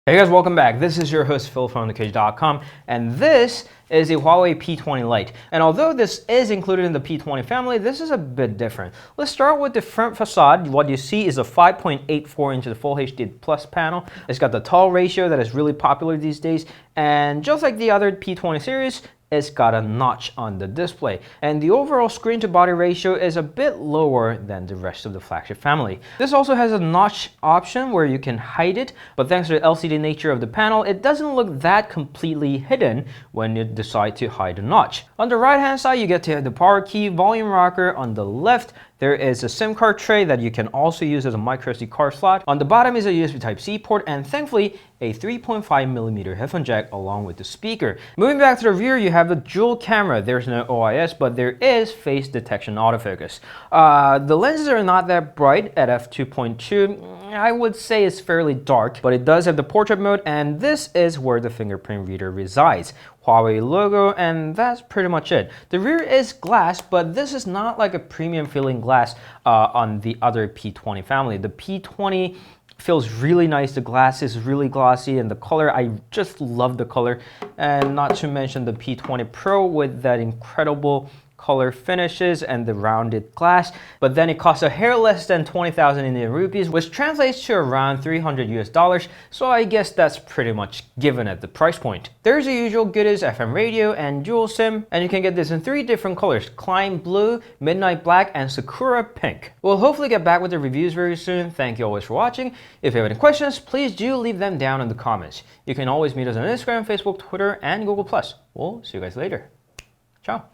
Hey guys, welcome back. This is your host Phil from underKG.com, and this is a Huawei P20 Lite. And although this is included in the P20 family, this is a bit different. Let's start with the front facade. What you see is a 5.84 inch Full HD Plus panel. It's got the tall ratio that is really popular these days, and just like the other P20 series, it's got a notch on the display, and the overall screen to body ratio is a bit lower than the rest of the flagship family. This also has a notch option where you can hide it, but thanks to the LCD nature of the panel, it doesn't look that completely hidden when you decide to hide the notch. On the right hand side, you get to have the power key, volume rocker. On the left, there is a SIM card tray that you can also use as a microSD card slot. On the bottom is a USB Type-C port, and thankfully a 3.5mm headphone jack along with the speaker. Moving back to the rear, you have a dual camera. There's no OIS, but there is face detection autofocus. The lenses are not that bright at f2.2. I would say it's fairly dark, but it does have the portrait mode, and this is where the fingerprint reader resides. Huawei logo, and that's pretty much it. The rear is glass, but this is not like a premium feeling glass on the other P20 family. The P20 feels really nice. The glass is really glossy, and the color, I just love the color. And not to mention the P20 Pro with that incredible color finishes and the rounded glass, but then it costs a hair less than 20,000 Indian rupees, which translates to around $300 US, so I guess that's pretty much given at the price point. There's the usual goodies, FM radio and dual SIM, and you can get this in 3 different colors: Climb Blue, Midnight Black, and Sakura Pink. We'll hopefully get back with the reviews very soon. Thank you always for watching. If you have any questions, please do leave them down in the comments. You can always meet us on Instagram, Facebook, Twitter, and Google+. We'll see you guys later. Ciao.